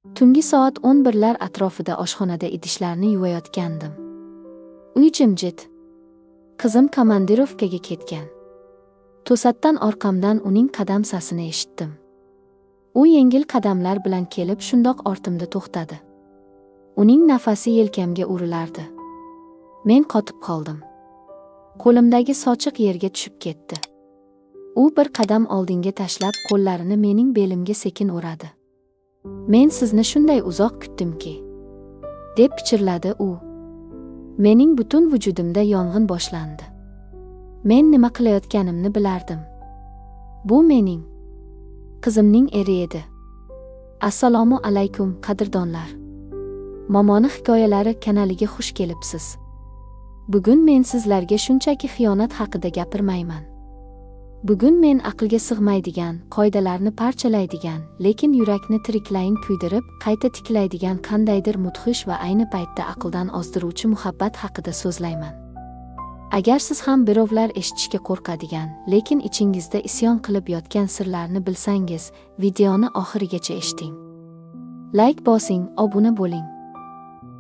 Tungi soat 11lar atrofida oshxonada idishlarni yuvayotgandim. Uy jimjit. Qizim komandirovkaga ketgan. To'satdan orqamdan uning qadam sasini eshitdim. U yengil qadamlar bilan kelib shundoq ortimda to'xtadi. Uning nafasi yelkamga urilardi. Men qotib qoldim. Qo'limdagi sochiq yerga tushib ketdi. U bir qadam oldinga tashlab qo'llarini mening belimga sekin o'radi. Men sizni shunday uzoq kutdimki, deb pichirladi u. Mening butun vujudimda yong'in boshlandi. Men nima qilayotganimni bilardim. Bu mening qizimning eri edi. Assalomu alaykum qadrdonlar. Momoni hikoyalari kanaliga xush kelibsiz. Bugun men sizlarga shunchaki xiyonat haqida gapirmayman. Bugun men aqlga sig'maydigan, qoidalarni parchalaydigan, lekin yurakni tiriklayin kuydirib, qayta tiklaydigan qandaydir mudhish va ayni paytda aqldan ozdiruvchi muhabbat haqida so'zlayman. Agar siz ham birovlar eshitishga qo'rqadigan, lekin ichingizda isyon qilib yotgan sirlarni bilsangiz, videoni oxirigacha eshiting. Like bosing, obuna bo'ling.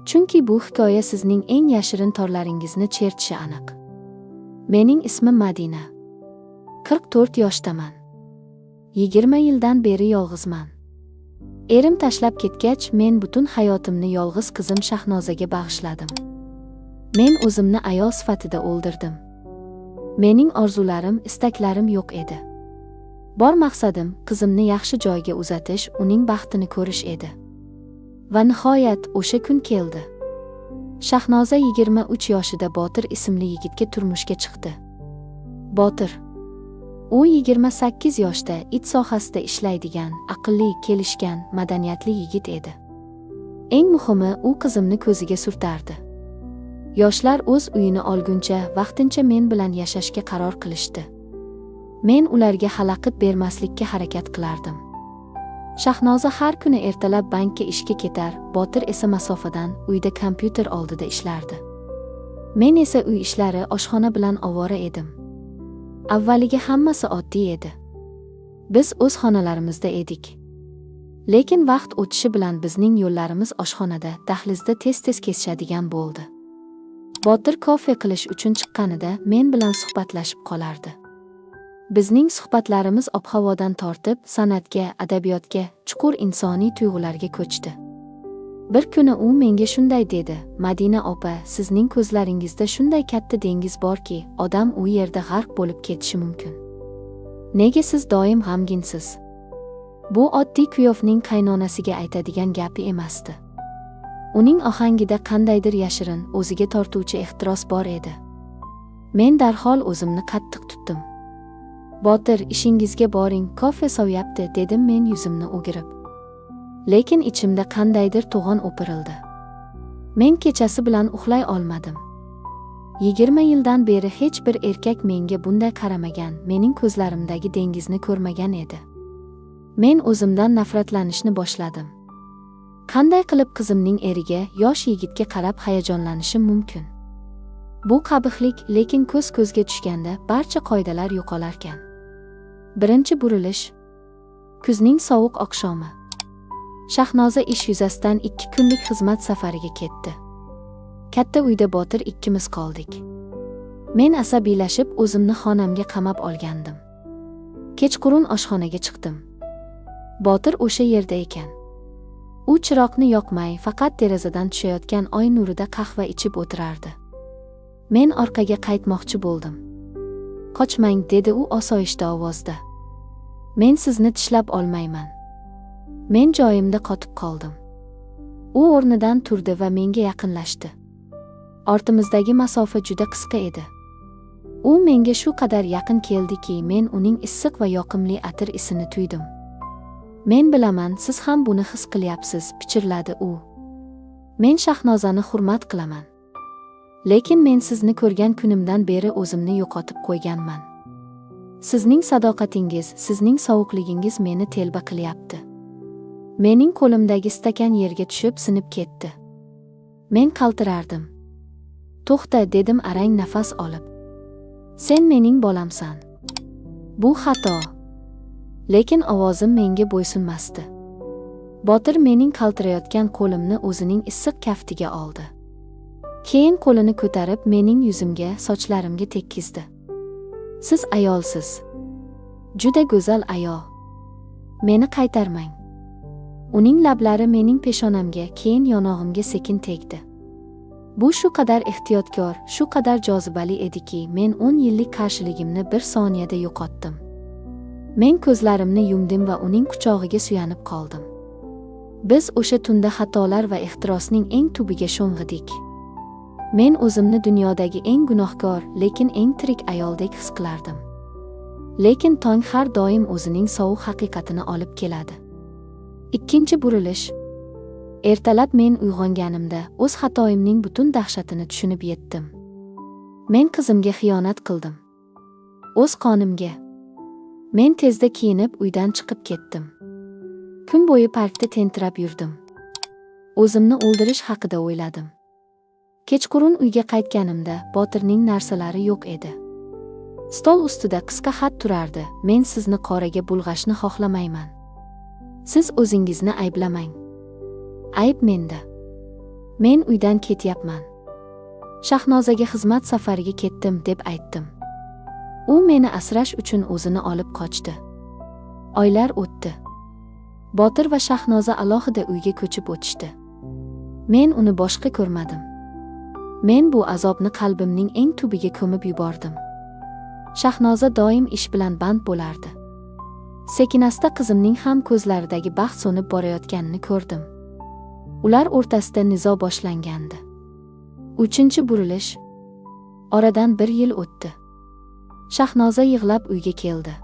Chunki bu hikoya sizning eng yashirin torlaringizni chertishi aniq. Mening ismim Madina. 44 yoshdaman. 20 yildan beri yolg'izman. Erim tashlab ketgach, men butun hayotimni yolg'iz qizim Shahnozaga bag'ishladim. Men o'zimni ayol sifatida o'ldirdim. Mening orzularim, istaklarim yo'q edi. Bor maqsadim qizimni yaxshi joyga uzatish, uning baxtini ko'rish edi. Va nihoyat o'sha kun keldi. Shahnoza 23 yoshida Botir ismli yigitga turmushga chiqdi. Botir. U 28 yoshda it sohasida ishlaydigan, aqlli, kelishgan, madaniyatli yigit edi. Eng muhimi, u qizimni ko'ziga surtardi. Yoshlar o'z uyini olguncha vaqtincha men bilan yashashga qaror qilishdi. Men ularga xalaqit bermaslikka harakat qilardim. Shahnoza har kuni ertalab bankka ishga ketar, Botir esa masofadan uyda kompyuter oldida ishlardi. Men esa uy ishlari, oshxona bilan ovora edim. Avvaliga hammasi oddiy edi. Biz o'z xonalarimizda edik. Lekin vaqt o'tishi bilan bizning yo'llarimiz oshxonada, dahlizda tez-tez kesishadigan bo'ldi. Botir kofe qilish uchun chiqqanida men bilan suhbatlashib qolardi. Bizning suhbatlarimiz ob-havodan tortib, san'atga, adabiyotga, chuqur insoniy tuyg'ularga ko'chdi. Bir kuni u menga shunday dedi: "Madina opa, sizning ko'zlaringizda shunday katta dengiz borki, odam u yerda g'arq bo'lib ketishi mumkin. Nega siz doim g'amginsiz?" Bu oddiy kuyovning qaynonasiga aytadigan gapi emasdi. Uning ohangida qandaydir yashirin, o'ziga tortuvchi ehtiros bor edi. Men darhol o'zimni qattiq tutdim. "Botir, ishingizga boring, kofe sovyapti", dedim men yuzimni o'girib. Lekin ichimda qandaydir to'g'on o'pirildi. Men kechasi bilan uxlay olmadim. 20 yildan beri hech bir erkak menga bunday qaramagan, mening ko'zlarimdagi dengizni ko'rmagan edi. Men o'zimdan nafratlanishni boshladim. Qanday qilib qizimning eriga, yosh yigitga qarab hayajonlanishim mumkin? Bu qabihlik, lekin ko'z-ko'zga tushganda barcha qoidalar yo'qolarkan. Birinchi burilish. Kuzning sovuq oqshomi. Shahnoza ish yuzasidan 2 kunlik xizmat safariga ketdi. Katta uyda Botir ikkimiz qoldik. Men asabiylashib o'zimni xonamga qamab olgandim. Kechqurun oshxonaga chiqdim. Botir o'sha yerda ekan. U chiroqni yoqmay, faqat derazadan tushayotgan oy nurida qahva ichib o'tirardi. Men orqaga qaytmoqchi bo'ldim. "Qochmang", dedi u osoyishta ovozda. "Men sizni tishlab olmayman." Men joyimda qotib qoldim. U o'rnidan turdi va menga yaqinlashdi. Ortimizdagi masofa juda qisqa edi. U menga shu qadar yaqin keldiki, men uning issiq va yoqimli atir isini tuydim. "Men bilaman, siz ham buni his qilyapsiz", pichirladi u. "Men Shahnozani hurmat qilaman. Lekin men sizni ko'rgan kunimdan beri o'zimni yo'qotib qo'yganman. Sizning sadoqatingiz, sizning sovuqligingiz meni telba qilyapti." Mening qo'limdagi stakan yerga tushib sinib ketdi. Men qaltirardim. "To'xta", dedim arang nafas olib. "Sen mening bolamsan. Bu xato." Lekin ovozim menga bo'ysunmasdi. Botir mening qaltirayotgan qo'limni o'zining issiq kaftiga oldi. Keyin qo'lini ko'tarib mening yuzimga, sochlarimga tekkizdi. Siz ayolsiz. Juda go'zal ayol. Meni qaytarmang. Uning lablari mening peshonamga, keyin yonog'imga sekin tegdi. Bu shu qadar ehtiyotkor, shu qadar jozibali ediki, men 10 yillik qarshiligimni bir soniyada yo'qotdim. Men ko'zlarimni yumdim va uning quchog'iga suyanib qoldim. Biz o'sha tunda xatolar va ehtirosning eng tubiga sho'ng'idik. Men o'zimni dunyodagi eng gunohkor, lekin eng tirik ayoldek his qilardim. Lekin tong har doim o'zining sovuq haqiqatini olib keladi. Ikkinchi burilish. Ertalab men uyg'onganimda o'z xatoyimning butun dahshatini tushunib yetdim. Men qizimga xiyonat qildim. O'z qonimga. Men tezda kiyinib uydan chiqib ketdim. Kun bo'yi parkda tentirab yurdim. O'zimni o'ldirish haqida o'yladim. Kechqurun uyga qaytganimda Botirning narsalari yo'q edi. Stol ustida qisqa xat turardi. Men sizni qoraga bulg'ashni xohlamayman. Siz o'zingizni ayblamang. Ayb menda. Men uydan ketyapman. Shahnozaga xizmat safariga ketdim deb aytdim. U meni asrash uchun o'zini olib qochdi. Oylar o'tdi. Botir va Shahnoza alohida uyga ko'chib o'tishdi. Men uni boshqa ko'rmadim. Men bu azobni qalbimning eng tubiga ko'mib yubordim. Shahnoza doim ish bilan band bo'lardi. Sekinasta qizimning ham ko'zlaridagi baxt so'nib borayotganini ko'rdim. Ular o'rtasida nizo boshlangandi. 3-burilish. Oradan 1 yil o'tdi. Shahnoza yig'lab uyga keldi.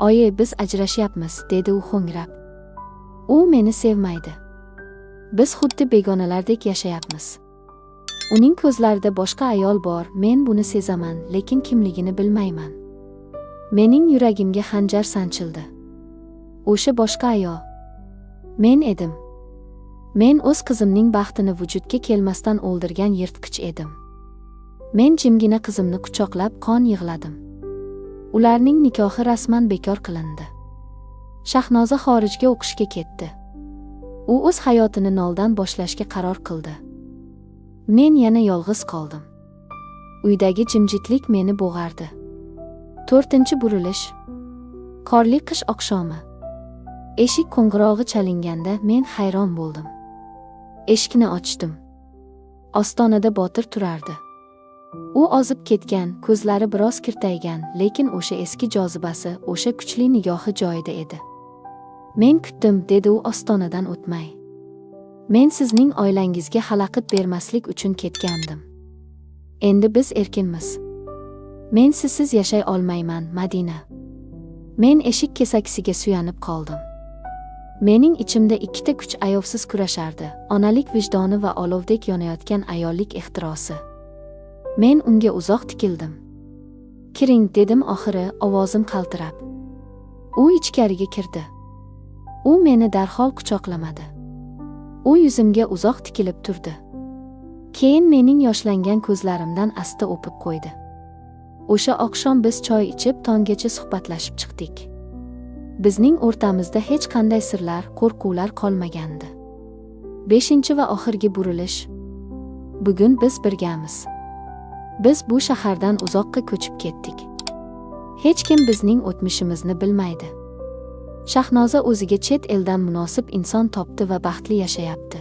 "Oyi, biz ajrashyapmiz", dedi u ho'ngrab. U meni sevmaydi. Biz xuddi begonalardek yashayapmiz. Uning ko'zlarida boshqa ayol bor, men buni sezaman, lekin kimligini bilmayman. Mening yuragimga xanjar sanchildi. O'sha boshqa ayol men edim. Men o'z qizimning baxtini vujudga kelmasdan o'ldirgan yirtqich edim. Men jimgina qizimni quchoqlab qon yig'ladim. Ularning nikohi rasman bekor qilindi. Shahnoza xorijga o'qishga ketdi. U o'z hayotini noldan boshlashga qaror qildi. Men yana yolg'iz qoldim. Uydagi jimjitlik meni bo'g'ardi. 4-burilish. Qorli qish oqshomi. Eshik qo'ng'irog'i chalinganda men hayron bo'ldim. Eshikni ochdim. Ostonada Botir turardi. U ozib ketgan, ko'zlari biroz kirtaygan, lekin o'sha eski jozibasi, o'sha kuchli nigohi joyida edi. Men kutdim, dedi u ostonadan o'tmay. Men sizning oilangizga xalaqit bermaslik uchun ketgandim. Endi biz erkinmiz. Men sizsiz yashay olmayman, Madina. Men eshik kesakisiga suyanib qoldim. Mening ichimda ikkita kuch ayovsiz kurashardi, onalik vijdoni va olovdek yonayotgan ayollik ehtirosi. Men unga uzoq tikildim. "Kiring", dedim oxiri, ovozim qaltirab. U ichkariga kirdi. U meni darhol quchoqlamadi. U yuzimga uzoq tikilib turdi. Keyin mening yoshlangan ko'zlarimdan asta o'pib qo'ydi. O'sha oqshom biz choy ichib tonggacha suhbatlashib chiqdik. Bizning o'rtamizda hech qanday sirlar, qo'rquvlar qolmagandi. 5 va oxirgi burilish. Bugun biz birgamiz. Biz bu shahardan uzoqqa ko'chib ketdik. Hech kim bizning o'tmishimizni bilmaydi. Shahnoza o'ziga chet eldan munosib inson topdi va baxtli yashayapti.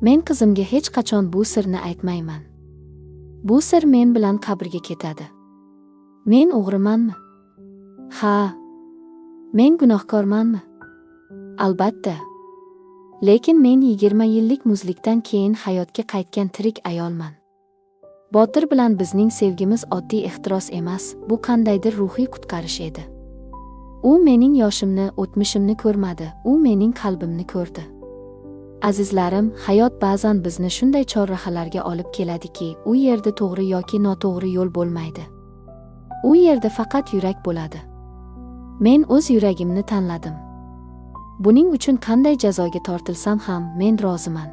Men qizimga hech qachon bu sirni aytmayman. Bu sir men bilan qabrga ketadi. Men o'g'rimanmi? Ha. Men gunohkormanmi? Albatta. Lekin men 20 yillik muzlikdan keyin hayotga qaytgan tirik ayolman. Botir bilan bizning sevgimiz oddiy ehtiros emas, bu qandaydir ruhiy qutqarish edi. U mening yoshimni, o'tmishimni ko'rmadi, u mening qalbimni ko'rdi. Azizlarim, hayot ba'zan bizni shunday chorrahalarga olib keladiki, u yerda to'g'ri yoki noto'g'ri yo'l bo'lmaydi. U yerda faqat yurak bo'ladi. Men o'z yuragimni tanladim. Buning uchun qanday jazoga tortilsam ham men roziman.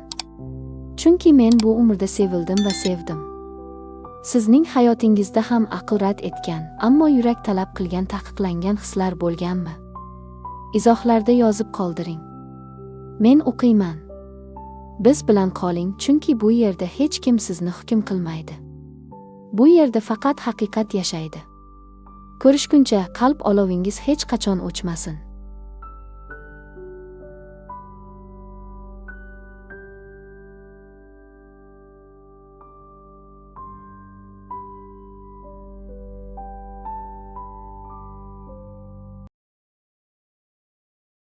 Chunki men bu umrda sevildim va sevdim. Sizning hayotingizda ham aql rad etgan, ammo yurak talab qilgan taqiqlangan hislar bo'lganmi? Izohlarda yozib qoldiring. Men o'qiyman. Biz bilan qoling, chunki bu yerda hech kim sizni hukm qilmaydi. Bu yerda faqat haqiqat yashaydi. Ko'rishguncha qalb olovingiz hech qachon o'chmasin.